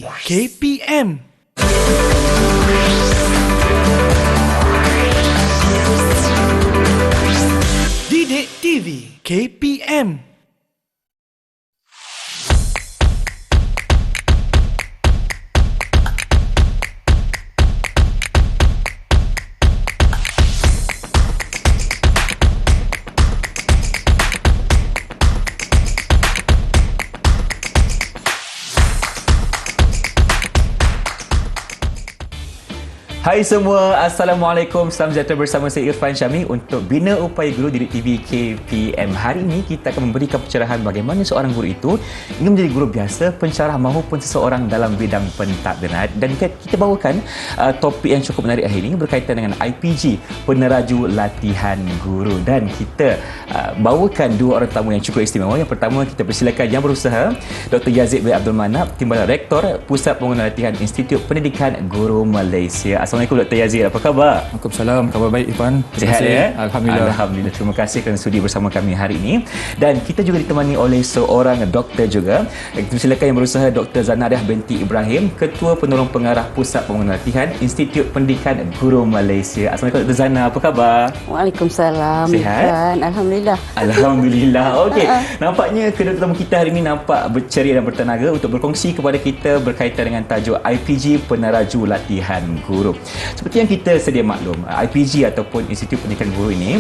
KPM. Didik TV KPM. Hai semua, Assalamualaikum. Salam sejahtera bersama saya Irfan Syami untuk Bina Upaya Guru Didik TV KPM. Hari ini kita akan memberikan pencerahan bagaimana seorang guru itu ingin menjadi guru biasa, pencerah maupun seseorang dalam bidang pentadbiran. Dan kita bawakan topik yang cukup menarik hari ini berkaitan dengan IPG, Peneraju Latihan Guru. Dan kita bawakan dua orang tamu yang cukup istimewa. Yang pertama, kita persilakan yang berusaha Dr. Yazid bin Abdul Manap, Timbalan Rektor Pusat Pengurusan Latihan Institut Pendidikan Guru Malaysia. Assalamualaikum Dr. Yazid, apa khabar? Waalaikumsalam, khabar baik Irfan. Sihat ya? Alhamdulillah. Alhamdulillah, terima kasih kerana sudi bersama kami hari ini. Dan kita juga ditemani oleh seorang doktor juga. Kita silakan yang berusaha Dr. Zanariah binti Ibrahim, Ketua Penolong Pengarah Pusat Pengurusan Latihan Institut Pendidikan Guru Malaysia. Assalamualaikum Dr. Zana, apa khabar? Waalaikumsalam. Sihat? Irfan. Alhamdulillah. Alhamdulillah. Okey, nampaknya kedua tetamu kita hari ini nampak berceria dan bertenaga untuk berkongsi kepada kita berkaitan dengan tajuk IPG Peneraju Latihan Guru. Seperti yang kita sedia maklum, IPG ataupun Institut Pendidikan Guru ini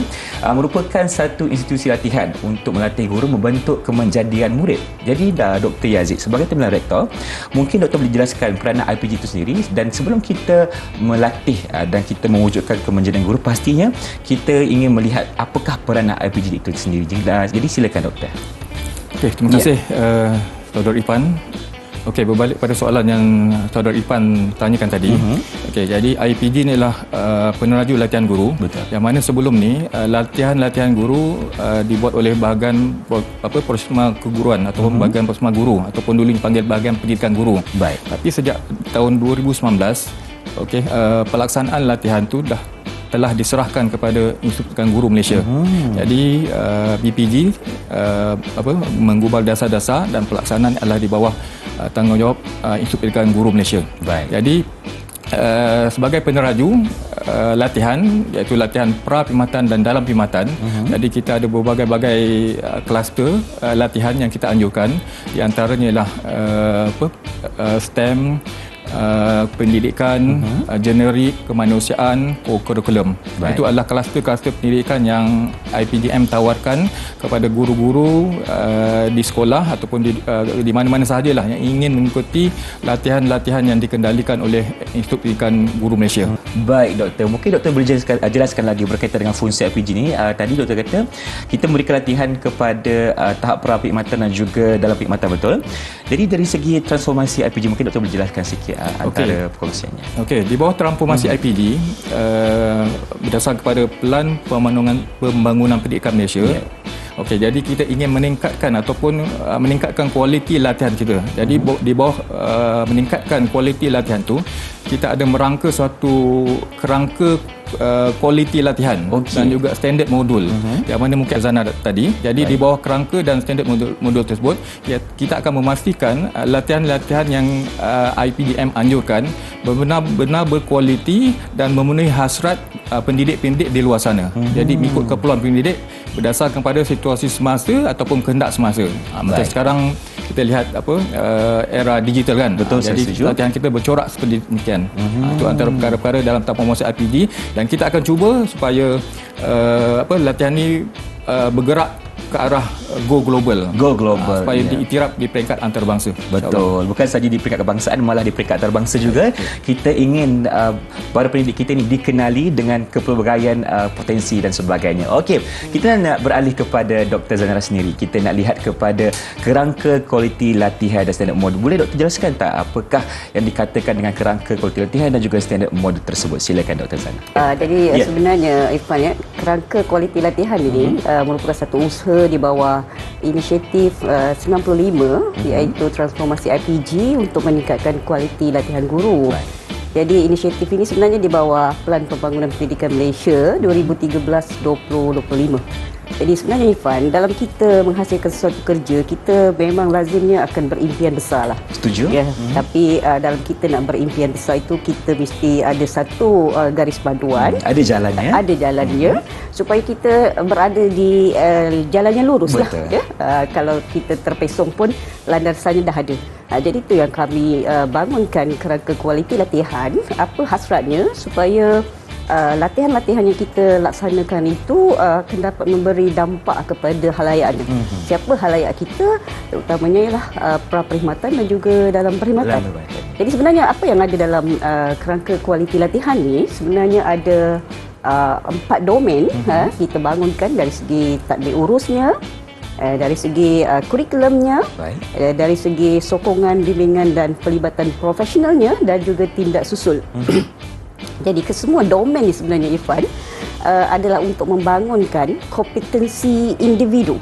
merupakan satu institusi latihan untuk melatih guru membentuk kemenjadian murid. Jadi Dr. Yazid sebagai Timbalan Rektor, mungkin Doktor boleh jelaskan peranan IPG itu sendiri, dan sebelum kita melatih dan kita mewujudkan kemenjadian guru, pastinya kita ingin melihat apakah peranan IPG itu sendiri. Jadi silakan Doktor. Okey, terima kasih Saudara Irfan. Okey, berbalik pada soalan yang Saudara Irfan tanyakan tadi. Okey, jadi IPG ni adalah peneraju latihan guru. Betul. Yang mana sebelum ni latihan guru dibuat oleh bahagian Prosma Keguruan ataupun bahagian Prosma Guru ataupun dulu dipanggil bahagian pendidikan guru. Baik. Tapi sejak tahun 2019, okey, pelaksanaan latihan tu telah diserahkan kepada Institut Pendidikan Guru Malaysia. Jadi BPG menggubal dasar-dasar dan pelaksanaan adalah di bawah tanggungjawab Institut Pendidikan Guru Malaysia. Baik. Jadi sebagai peneraju latihan, iaitu latihan pra-perkhidmatan dan dalam perkhidmatan. Jadi kita ada berbagai-bagai kluster latihan yang kita anjurkan. Di antaranya ialah STEM, pendidikan, generik, kemanusiaan, kurikulum. Itu adalah kluster-kluster pendidikan yang IPGM tawarkan kepada guru-guru di sekolah ataupun di mana-mana sahajalah yang ingin mengikuti latihan-latihan yang dikendalikan oleh Institut Pendidikan Guru Malaysia. Baik Doktor, mungkin Doktor boleh jelaskan lagi berkaitan dengan fungsi IPG ini. Tadi Doktor kata kita memberikan latihan kepada tahap pra-perkhidmatan dan juga dalam perkhidmatan, betul? Jadi dari segi transformasi IPG, mungkin Doktor boleh jelaskan sikit antara perkongsiannya. Okey, di bawah transformasi IPG berdasarkan kepada Pelan Pembangunan Pendidikan Malaysia. Okey, jadi kita ingin meningkatkan ataupun meningkatkan kualiti latihan kita. Jadi di bawah meningkatkan kualiti latihan tu, kita ada merangka suatu kerangka kualiti latihan dan juga standard modul yang mana mungkin Zana tadi. Jadi di bawah kerangka dan standard modul tersebut, kita akan memastikan latihan-latihan yang IPGM anjurkan benar-benar berkualiti dan memenuhi hasrat pendidik-pendidik di luar sana. Jadi mengikut keperluan pendidik berdasarkan pada situasi semasa ataupun kehendak semasa. Macam sekarang kita lihat era digital kan. Betul, jadi latihan kita bercorak seperti demikian. Itu antara perkara-perkara dalam transformasi IPG, dan kita akan cuba supaya latihan ni bergerak ke arah go global. Supaya diiktiraf di peringkat antarabangsa. Betul. Bukan saja di peringkat kebangsaan, malah di peringkat antarabangsa juga. Kita ingin para pendidik kita ini dikenali dengan kepelbagaian potensi dan sebagainya. Okey, kita nak beralih kepada Dr. Zanariah sendiri. Kita nak lihat kepada kerangka kualiti latihan dan standard modul. Boleh Doktor jelaskan tak apakah yang dikatakan dengan kerangka kualiti latihan dan juga standard modul tersebut? Silakan Dr. Zana. Jadi sebenarnya Irfan, kerangka kualiti latihan ini merupakan satu usaha di bawah inisiatif 95 iaitu transformasi IPG untuk meningkatkan kualiti latihan guru. Jadi inisiatif ini sebenarnya di bawah Pelan Pembangunan Pendidikan Malaysia 2013-2025. Jadi sebenarnya Irfan, dalam kita menghasilkan sesuatu kerja, kita memang lazimnya akan berimpian besar lah. Setuju? Ya, tapi dalam kita nak berimpian besar itu, kita mesti ada satu garis panduan. Ada jalannya. Ada jalannya supaya kita berada di jalan yang lurus lah. Betul. Ya? Kalau kita terpesong pun landasannya dah ada. Jadi itu yang kami bangunkan kerangka kualiti latihan. Apa hasratnya supaya latihan-latihan yang kita laksanakan itu akan dapat memberi dampak kepada halayaknya. Siapa halayak kita? Terutamanya ialah pra-perkhidmatan dan juga dalam perkhidmatan. Jadi sebenarnya apa yang ada dalam kerangka kualiti latihan ni, sebenarnya ada 4 domain kita bangunkan dari segi tadbir urusnya, dari segi kurikulumnya, dari segi sokongan, bimbingan dan pelibatan profesionalnya dan juga tindak susul. Jadi kesemua domain ni sebenarnya Irfan adalah untuk membangunkan kompetensi individu.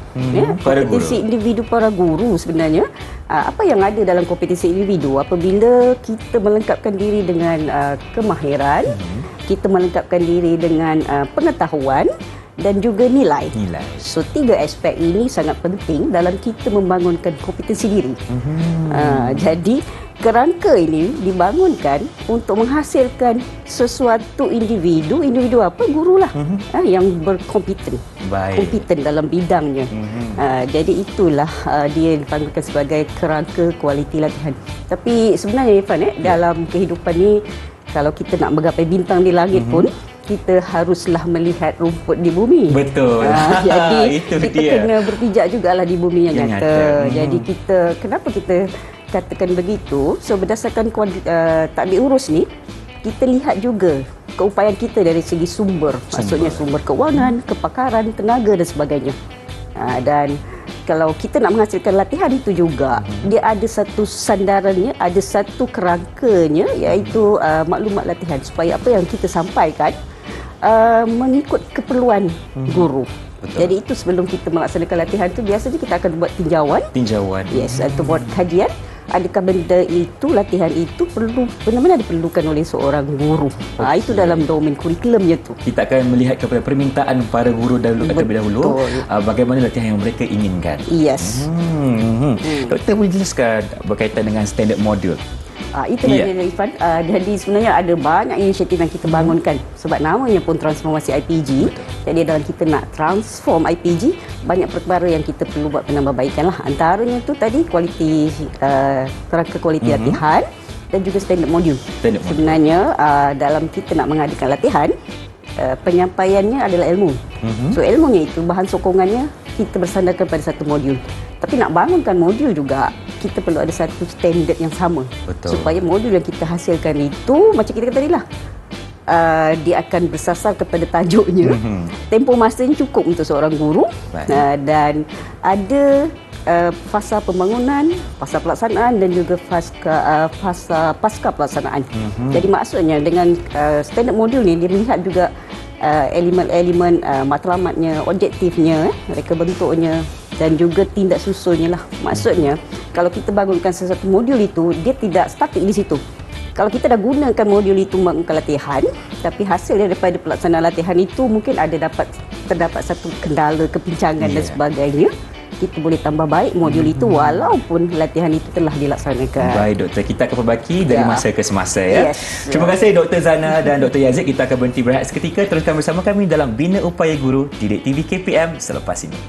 Kompetensi individu para guru sebenarnya. Apa yang ada dalam kompetensi individu apabila kita melengkapkan diri dengan kemahiran, kita melengkapkan diri dengan pengetahuan dan juga nilai. So 3 aspek ini sangat penting dalam kita membangunkan kompetensi diri. Jadi kerangka ini dibangunkan untuk menghasilkan sesuatu individu apa? Gurulah. Yang berkompeten. Kompeten dalam bidangnya. Jadi itulah dia dipanggilkan sebagai kerangka kualiti latihan. Tapi sebenarnya Irfan, dalam kehidupan ni, kalau kita nak menggapai bintang di langit pun, kita haruslah melihat rumput di bumi. Betul. Jadi itu kita dia. kena berpijak jugalah di bumi yang nyata. Jadi kenapa kita katakan begitu? So berdasarkan tadbir urus ni, kita lihat juga keupayaan kita dari segi sumber. Maksudnya sumber kewangan, kepakaran, tenaga dan sebagainya. Dan kalau kita nak menghasilkan latihan itu juga, dia ada satu sandarannya, ada satu kerangkanya, iaitu maklumat latihan, supaya apa yang kita sampaikan mengikut keperluan guru. Betul. Jadi itu sebelum kita melaksanakan latihan tu, biasanya kita akan buat tinjauan. Yes, atau buat kajian. Adakah benda itu, latihan itu perlu benar-benar diperlukan oleh seorang guru. Itu dalam domain kurikulumnya tu. Kita akan melihat kepada permintaan para guru terlebih dahulu, bagaimana latihan yang mereka inginkan. Yes. Doktor boleh jelaskan berkaitan dengan standard modul? Itu dia Irfan. Jadi sebenarnya ada banyak inisiatif yang kita bangunkan. Sebab namanya pun transformasi IPG. Betul. Jadi dalam kita nak transform IPG, banyak perkara yang kita perlu buat penambahbaikan lah. Antaranya tu tadi kerangka kualiti latihan dan juga standard modul. Sebenarnya dalam kita nak mengadakan latihan, penyampaiannya adalah ilmu. So ilmunya itu, bahan sokongannya kita bersandarkan pada satu modul. Tapi nak bangunkan modul juga, kita perlu ada satu standard yang sama. Betul. Supaya modul yang kita hasilkan itu, macam kita kata tadi lah, dia akan bersasar kepada tajuknya. Tempoh masanya cukup untuk seorang guru. Dan ada fasa pembangunan, fasa pelaksanaan dan juga fasa pasca pelaksanaan. Jadi maksudnya dengan standard modul ni, dia melihat juga elemen-elemen matlamatnya, objektifnya, reka bentuknya dan juga tindak susulnya lah. Maksudnya kalau kita bangunkan sesuatu modul itu, dia tidak statik di situ. Kalau kita dah gunakan modul itu membangunkan latihan, tapi hasil daripada pelaksanaan latihan itu mungkin terdapat satu kendala, kepincangan dan sebagainya, kita boleh tambah baik modul itu walaupun latihan itu telah dilaksanakan. Baik doktor, kita akan perbaki dari masa ke semasa ya. Terima kasih Dr. Zana dan Dr. Yazid. Kita akan berhenti berehat seketika. Teruskan bersama kami dalam Bina Upaya Guru Didik TV KPM selepas ini.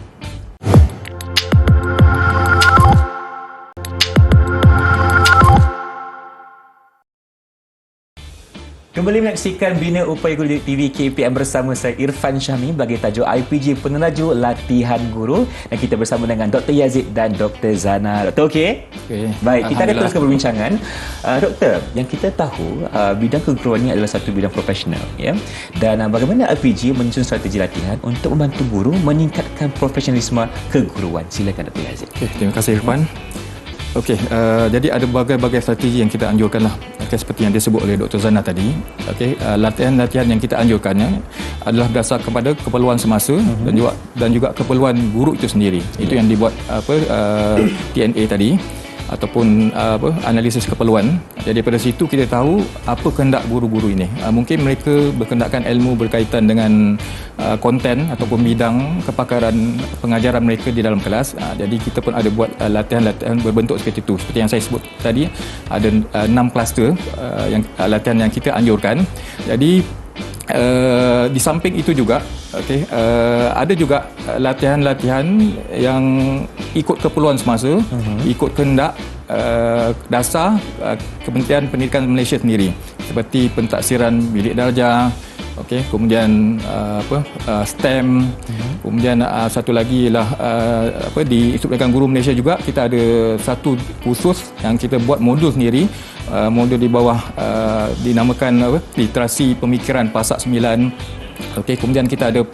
Kembali menyaksikan Bina Upaya Guru TV KPM bersama saya Irfan Syahmi bagi tajuk IPG Peneraju Latihan Guru, dan kita bersama dengan Dr. Yazid dan Dr. Zana. Doktor okey? Okey. Baik, kita akan teruskan perbincangan. Doktor, yang kita tahu bidang keguruan ini adalah satu bidang profesional ya. Dan bagaimana IPG menyusun strategi latihan untuk membantu guru meningkatkan profesionalisme keguruan? Silakan Dr. Yazid. Okey, terima kasih Irfan. Okey, jadi ada berbagai strategi yang kita anjurkan lah. Okay, seperti yang disebut oleh Dr. Zana tadi. Okey, latihan-latihan yang kita anjurkannya adalah berdasar kepada keperluan semasa dan juga keperluan guru itu sendiri. Itu yang dibuat TNA tadi. ataupun analisis keperluan. Jadi pada situ kita tahu apa kehendak guru-guru ini. Mungkin mereka berkehendakkan ilmu berkaitan dengan konten ataupun bidang kepakaran pengajaran mereka di dalam kelas. Jadi kita pun ada buat latihan-latihan berbentuk seperti itu. Seperti yang saya sebut tadi, ada 6 kluster latihan yang kita anjurkan. Jadi di samping itu juga ada juga latihan-latihan yang ikut keperluan semasa, ikut kehendak dasar Kementerian Pendidikan Malaysia sendiri, seperti pentaksiran bilik darjah, kemudian STEM, kemudian satu lagi ialah di Institut Pendidikan Guru Malaysia juga kita ada satu khusus yang kita buat modul sendiri, modul di bawah dinamakan literasi pemikiran Pasak 9. Kemudian kita ada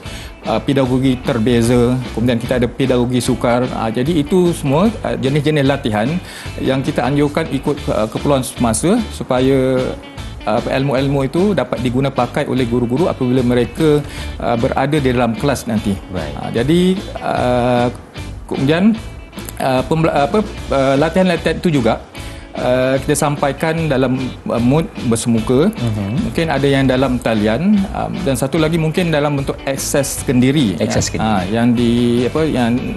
pedagogi terbeza, kemudian kita ada pedagogi sukar. Jadi itu semua jenis-jenis latihan yang kita anjurkan ikut keperluan semasa supaya ilmu-ilmu itu dapat diguna pakai oleh guru-guru apabila mereka berada di dalam kelas nanti. Jadi kemudian latihan-latihan itu juga kita sampaikan dalam mood bersemuka. Mungkin ada yang dalam talian, dan satu lagi mungkin dalam bentuk akses kendiri, yang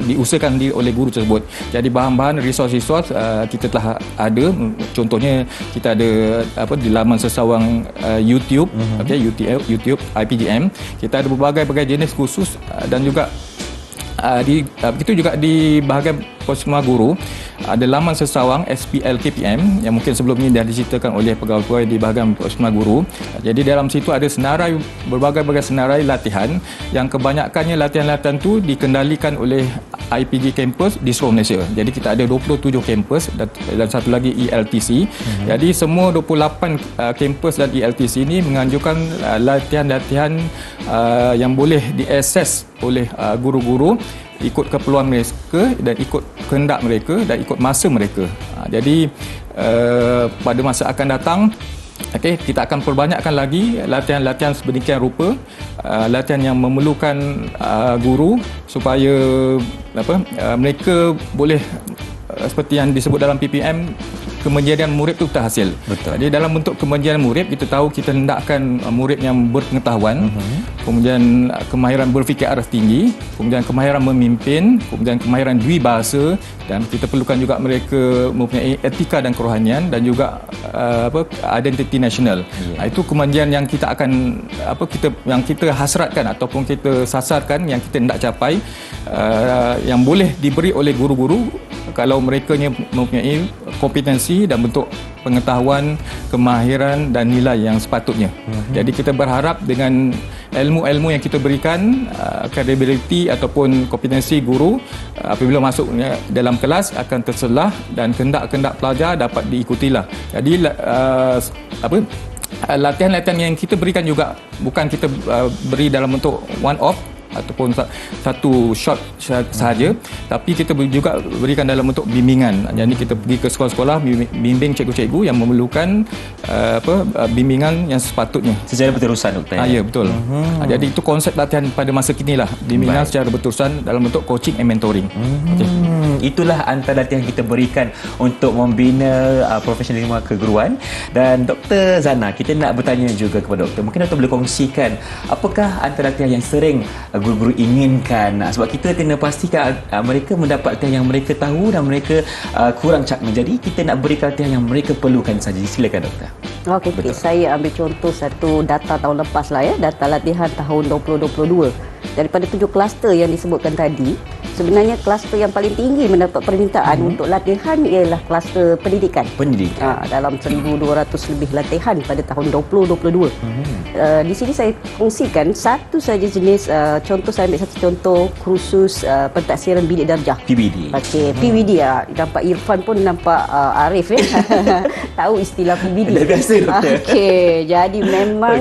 diusahakan oleh guru tersebut. Jadi bahan-bahan resource kita telah ada. Contohnya kita ada di laman sesawang YouTube, YouTube IPGM. Kita ada berbagai jenis khusus, dan juga begitu juga di bahagian Posma Guru ada laman sesawang SPL KPM yang mungkin sebelum ini dah diceritakan oleh pegawai-pegawai di bahagian Posma Guru. Jadi dalam situ ada senarai, berbagai senarai latihan yang kebanyakannya latihan-latihan tu dikendalikan oleh IPG Campus di seluruh Malaysia. Jadi kita ada 27 kampus dan satu lagi ELTC. Jadi semua 28 kampus dan ELTC ini menganjurkan latihan-latihan yang boleh diakses oleh guru-guru ikut keperluan mereka dan ikut kehendak mereka dan ikut masa mereka. Jadi pada masa akan datang kita akan perbanyakkan lagi latihan-latihan sedemikian rupa, latihan yang memerlukan guru supaya mereka boleh seperti yang disebut dalam PPM, kemenjadian murid itu terhasil. Betul. Jadi dalam bentuk kemenjadian murid, kita tahu kita hendakkan murid yang berpengetahuan, kemudian kemahiran berfikir arah tinggi, kemudian kemahiran memimpin, kemudian kemahiran dwi bahasa, dan kita perlukan juga mereka mempunyai etika dan kerohanian dan juga identiti nasional. Itu kemenjadian yang kita akan yang kita hasratkan ataupun kita sasarkan, yang kita hendak capai, yang boleh diberi oleh guru-guru kalau mereka mempunyai kompetensi dan bentuk pengetahuan, kemahiran dan nilai yang sepatutnya. Jadi kita berharap dengan ilmu-ilmu yang kita berikan, credibility ataupun kompetensi guru apabila masuk dalam kelas akan terselah dan kehendak-kehendak pelajar dapat diikutilah. Jadi latihan-latihan yang kita berikan juga bukan kita beri dalam bentuk one off ataupun satu shot sahaja, tapi kita juga berikan dalam bentuk bimbingan. Jadi kita pergi ke sekolah-sekolah, bimbing cikgu-cikgu yang memerlukan bimbingan yang sepatutnya secara berterusan, Doktor. Ya, betul. Jadi itu konsep latihan pada masa kini lah, bimbingan secara berterusan dalam bentuk coaching and mentoring. Itulah antara latihan kita berikan untuk membina profesionalisme keguruan. Dan Dr. Zana, kita nak bertanya juga kepada Doktor, mungkin Doktor boleh kongsikan apakah antara latihan yang sering guru-guru inginkan, sebab kita kena pastikan mereka mendapat latihan yang mereka tahu dan mereka kurang cakna. Jadi kita nak beri latihan yang mereka perlukan saja. Silakan, Doktor. Okey, saya ambil contoh satu data tahun lepas lah, data latihan tahun 2022. Daripada 7 kluster yang disebutkan tadi, sebenarnya kluster yang paling tinggi mendapat permintaan untuk latihan ialah kluster pendidikan. Dalam 1,200 lebih latihan pada tahun 2022. Di sini saya kongsikan satu saja jenis, contoh saya ambil satu contoh khusus pentaksiran bilik darjah. PBD. Okey, PBD ya. Nampak Irfan pun nampak Arif tahu istilah PBD. Dah biasa, Doktor. Okey, jadi memang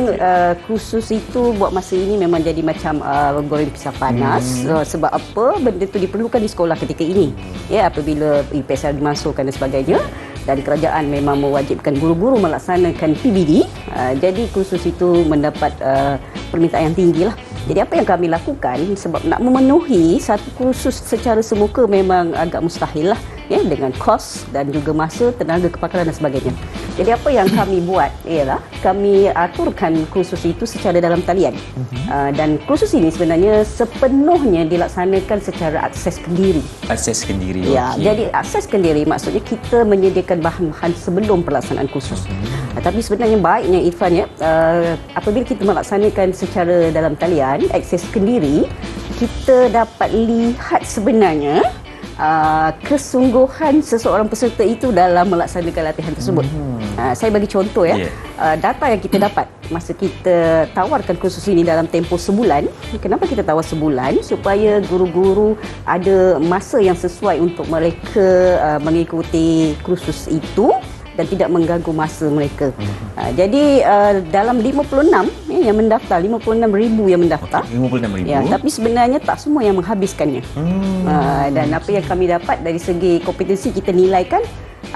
khusus itu buat masa ini memang jadi macam goreng pisang panas. Sebab apa? Benda itu diperlukan di sekolah ketika ini. Ya, apabila PSL dimasukkan dan sebagainya, dan kerajaan memang mewajibkan guru-guru melaksanakan PBD. Jadi kursus itu mendapat permintaan yang tinggi lah. Jadi apa yang kami lakukan, sebab nak memenuhi satu kursus secara semuka memang agak mustahil lah. ya, dengan kos dan juga masa, tenaga, kepakaran dan sebagainya. Jadi apa yang kami buat ialah kami aturkan kursus itu secara dalam talian. Dan kursus ini sebenarnya sepenuhnya dilaksanakan secara akses kendiri. Akses kendiri. Ya, jadi akses kendiri maksudnya kita menyediakan bahan-bahan sebelum pelaksanaan kursus. Tapi sebenarnya baiknya Irfan ya, apabila kita melaksanakan secara dalam talian, akses kendiri, kita dapat lihat sebenarnya kesungguhan seseorang peserta itu dalam melaksanakan latihan tersebut. Saya bagi contoh ya, data yang kita dapat masa kita tawarkan kursus ini dalam tempoh sebulan. Kenapa kita tawar sebulan? Supaya guru-guru ada masa yang sesuai untuk mereka mengikuti kursus itu dan tidak mengganggu masa mereka. Jadi dalam 56 yang mendaftar, 56,000 yang mendaftar. 56,000. Ya, tapi sebenarnya tak semua yang menghabiskannya. Dan apa yang kami dapat dari segi kompetensi kita nilaikan,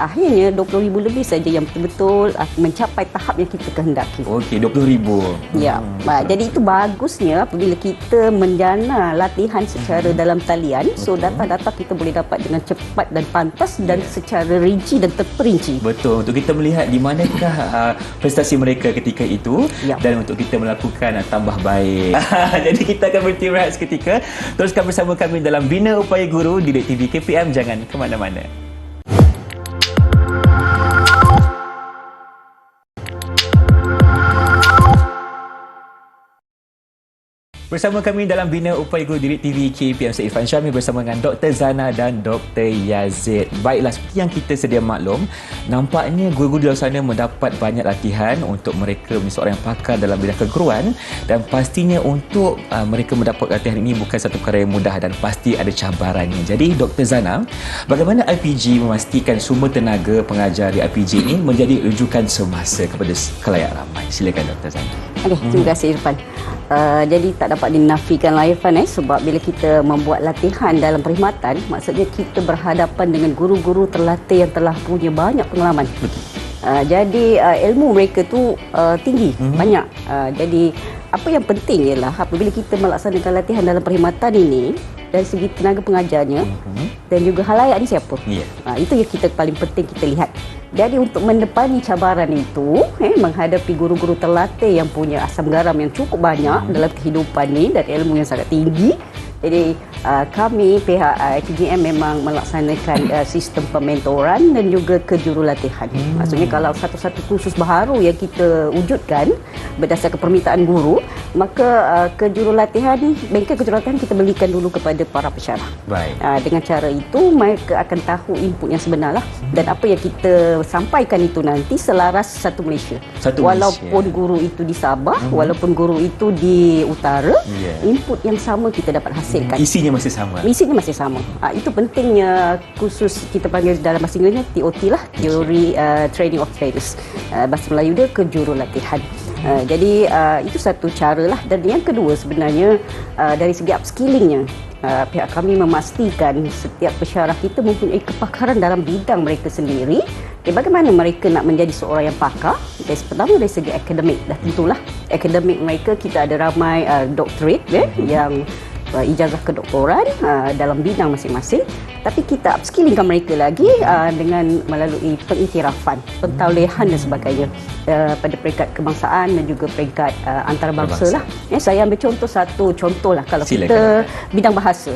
akhirnya 20,000 lebih saja yang betul-betul mencapai tahap yang kita kehendaki. Okey, 20,000. Ya, jadi itu bagusnya apabila kita menjana latihan secara dalam talian, so data-data kita boleh dapat dengan cepat dan pantas dan secara rinci dan terperinci. Betul, untuk kita melihat di manakah prestasi mereka ketika itu dan untuk kita melakukan tambah baik. Jadi kita akan berhenti rehat seketika. Teruskan bersama kami dalam Bina Upaya Guru di Didik TV KPM. Jangan ke mana-mana. Bersama kami dalam Bina Upaya Guru Didik TV KPM, saya Irfan Syamil bersama dengan Dr. Zana dan Dr. Yazid. Baiklah, seperti yang kita sedia maklum, nampaknya guru-guru di luar sana mendapat banyak latihan untuk mereka menjadi seorang yang pakar dalam bidang keguruan, dan pastinya untuk mereka mendapat latihan ini bukan satu perkara yang mudah dan pasti ada cabarannya. Jadi Dr. Zana, bagaimana IPG memastikan sumber tenaga pengajar di IPG ini menjadi rujukan semasa kepada khalayak ramai? Silakan Dr. Zana. Okey, terima kasih Irfan. Jadi tak dapat dinafikan lah Irfan sebab bila kita membuat latihan dalam perkhidmatan, maksudnya kita berhadapan dengan guru-guru terlatih yang telah punya banyak pengalaman. Jadi ilmu mereka tu tinggi, banyak. Jadi apa yang penting ialah apabila kita melaksanakan latihan dalam perkhidmatan ini, dari segi tenaga pengajarnya dan juga khalayak ni siapa. Itu yang kita paling penting kita lihat. Jadi untuk mendepani cabaran itu, menghadapi guru-guru terlatih yang punya asam garam yang cukup banyak dalam kehidupan ni dan ilmu yang sangat tinggi. Jadi kami pihak IPGM memang melaksanakan sistem pementoran dan juga kejurulatihan. Maksudnya kalau satu-satu kursus baharu yang kita wujudkan berdasarkan permintaan guru, maka bengkel kejurulatihan kita berikan dulu kepada para pesyarah. Baik. Dengan cara itu mereka akan tahu input yang sebenar lah, dan apa yang kita sampaikan itu nanti selaras satu Malaysia. Walaupun guru itu di Sabah, walaupun guru itu di Utara, input yang sama kita dapat hasilkan. Isinya masih sama. Isinya masih sama. Itu pentingnya kursus kita panggil dalam bahasa Inggerisnya TOT lah, Theory Training of Traders. Bahasa Melayu dia kejurulatihan. Jadi itu satu cara lah. Dan yang kedua sebenarnya dari segi upskillingnya, pihak kami memastikan setiap pesyarah kita mempunyai kepakaran dalam bidang mereka sendiri. Bagaimana mereka nak menjadi seorang yang pakar? Pertama dari segi akademik. Dah tentulah akademik mereka kita ada ramai doktorat yang ijazah kedoktoran dalam bidang masing-masing, tapi kita upskillingkan mereka lagi dengan melalui pengiktirafan, pentaulihan dan sebagainya pada peringkat kebangsaan dan juga peringkat antarabangsa lah. Saya ambil satu contoh lah, kalau kita bidang bahasa.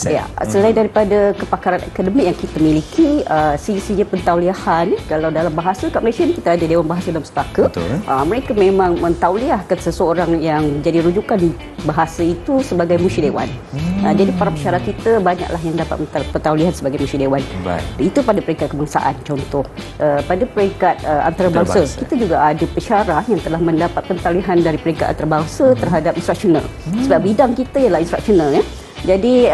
Ya, selain daripada kepakaran akademik yang kita miliki, sisi-sisi pentauliahan, kalau dalam bahasa kat Malaysia ni kita ada Dewan Bahasa dan Pustaka. Mereka memang mentauliahkan seseorang yang jadi rujukan bahasa itu sebagai musyid dewan. Jadi para pesyarah kita banyaklah yang dapat pentaulihan sebagai musyid dewan. Itu pada peringkat kebangsaan contoh. Pada peringkat antarabangsa, kita juga ada pesyarah yang telah mendapat pentaulihan dari peringkat antarabangsa terhadap instruksional. Sebab bidang kita ialah instruksional ya. Jadi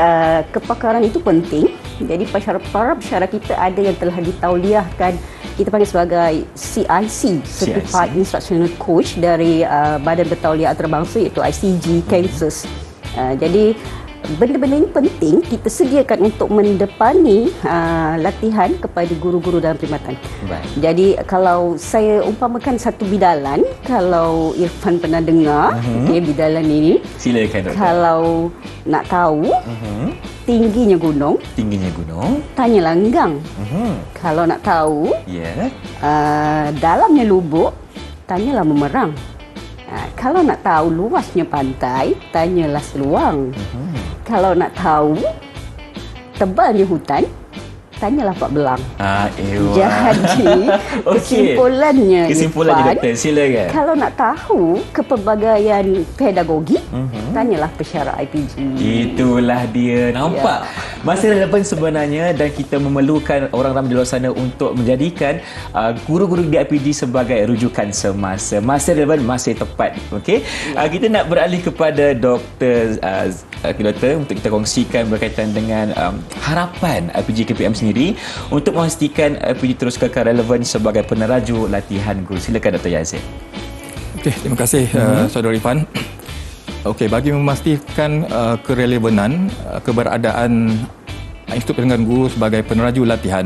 kepakaran itu penting. Jadi para pesyarah kita ada yang telah ditauliahkan, kita panggil sebagai CIC, Certified Instructional Coach dari Badan Bertauliah Antarabangsa iaitu ICG, Kansas. Jadi benda-benda ini penting kita sediakan untuk mendepani latihan kepada guru-guru dalam perkhidmatan. Jadi kalau saya umpamakan satu bidalan, kalau Irfan pernah dengar bidalan ini, silakan Doktor. Kalau nak tahu tingginya gunung, tanyalah enggang. Kalau nak tahu dalamnya lubuk, tanyalah memerang. Kalau nak tahu luasnya pantai, tanyalah seluang. Kalau nak tahu tebalnya hutan, tanyalah Pak Belang. Jadi kesimpulannya doktor, silakan. Kalau nak tahu kepelbagaian pedagogi, tanyalah pesyarah IPG. Itulah dia. Nampak? Masih relevan sebenarnya, dan kita memerlukan orang ramai di luar sana untuk menjadikan guru-guru di IPG sebagai rujukan semasa. Masih relevan, masih tepat. Okey. Kita nak beralih kepada Doktor untuk kita kongsikan berkaitan dengan harapan IPG KPM sendiri untuk memastikan IPG terus kekal relevan sebagai peneraju latihan guru. Silakan Dr. Yazid. Okey, terima kasih Saudara Irfan. Okey, bagi memastikan kerelevanan keberadaan Institut Pendidikan Guru sebagai peneraju latihan,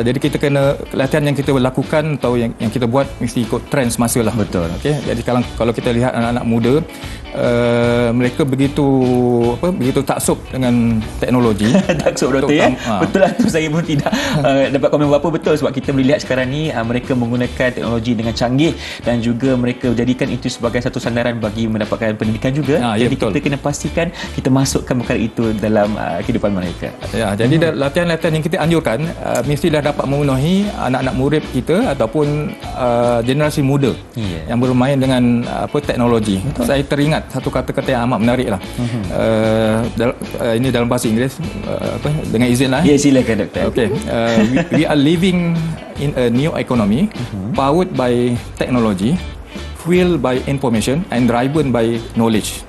jadi kita kena latihan yang kita lakukan atau yang kita buat mesti ikut trend semasa lah. Betul. Okey, jadi kalau kita lihat anak-anak muda, mereka begitu taksub dengan teknologi. Taksub doktor ya. Betul lah tu, saya pun tidak dapat komen apa-apa. Betul, sebab kita boleh lihat sekarang ni mereka menggunakan teknologi dengan canggih dan juga mereka menjadikan itu sebagai satu sandaran bagi mendapatkan pendidikan juga. Jadi betul. Kita kena pastikan kita masukkan perkara itu dalam kehidupan mereka. Ya, jadi latihan-latihan yang kita anjurkan mestilah dapat memenuhi anak-anak murid kita ataupun generasi muda yang bermain dengan teknologi. Betul. Saya teringat satu kata-kata yang amat menarik lah. Ini dalam bahasa Inggeris, dengan izin lah. Ya, silakan doktor. Okay. We are living in a new economy powered by technology, fueled by information and driven by knowledge.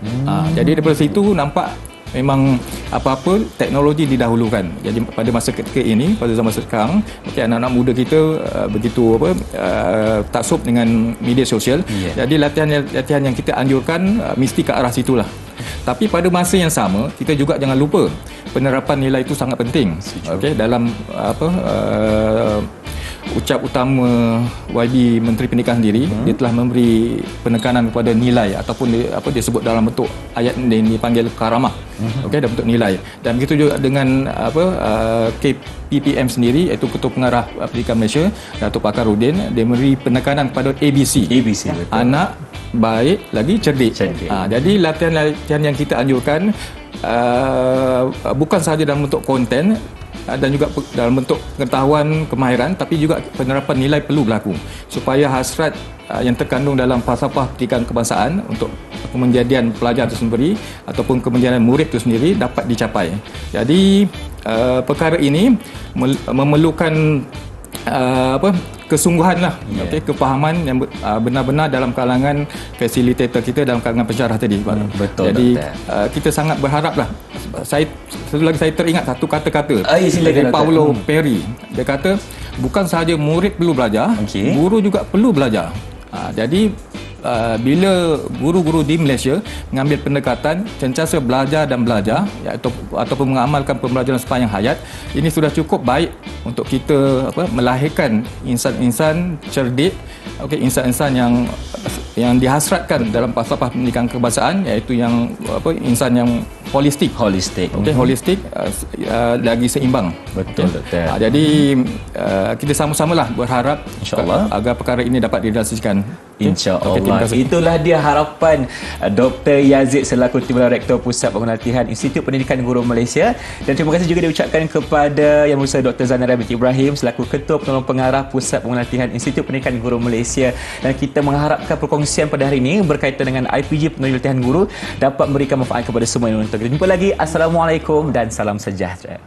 Jadi daripada situ nampak memang apa-apa teknologi didahulukan. Jadi pada masa ketika ini, pada zaman sekarang, anak-anak muda kita begitu taksub dengan media sosial. Jadi latihan yang kita anjurkan mesti ke arah situlah. Tapi pada masa yang sama, kita juga jangan lupa penerapan nilai itu sangat penting. Dalam ucap utama YB Menteri Pendidikan sendiri, dia telah memberi penekanan kepada nilai ataupun dia sebut dalam bentuk ayat yang dipanggil karamah. Dalam bentuk nilai. Dan begitu juga dengan KPPM sendiri, iaitu Ketua Pengarah Pendidikan Malaysia, Datuk Pakar Rudin, dia memberi penekanan kepada ABC. Betul. Anak, baik, lagi cerdik. Jadi latihan-latihan yang kita anjurkan bukan sahaja dalam bentuk konten dan juga dalam bentuk pengetahuan, kemahiran, tapi juga penerapan nilai perlu berlaku supaya hasrat yang terkandung dalam falsafah pendidikan kebangsaan untuk kemenjadian pelajar itu sendiri ataupun kemenjadian murid itu sendiri dapat dicapai. Jadi perkara ini memerlukan kesungguhan lah, kefahaman yang benar-benar dalam kalangan fasilitator kita, dalam kalangan pensyarah tadi. Betul. Jadi kita sangat berharap lah. Satu lagi saya teringat satu kata-kata dari Paulo Perry. Dia kata bukan sahaja murid perlu belajar, guru juga perlu belajar. Jadi bila guru-guru di Malaysia mengambil pendekatan sentiasa belajar dan belajar, ataupun mengamalkan pembelajaran sepanjang hayat, ini sudah cukup baik untuk kita melahirkan insan-insan cerdik, insan-insan yang dihasratkan dalam falsafah pendidikan kebangsaan, iaitu yang insan yang holistik. Holistik lagi seimbang. Betul, doktor. Jadi kita sama-samalah berharap InsyaAllah agar perkara ini dapat direalisasikan. InsyaAllah. Itulah dia harapan Dr. Yazid selaku Timbalan Rektor Pusat Bangunan Latihan Institut Pendidikan Guru Malaysia, dan terima kasih juga diucapkan kepada Yang Bersama Dr. Zanara binti Ibrahim selaku Ketua Penolong Pengarah Pusat Bangunan Latihan Institut Pendidikan Guru Malaysia. Dan kita mengharapkan perkongsian pada hari ini berkaitan dengan IPG Peneraju Latihan Guru dapat memberikan manfaat kepada semua yang menonton. Kita jumpa lagi. Assalamualaikum dan salam sejahtera.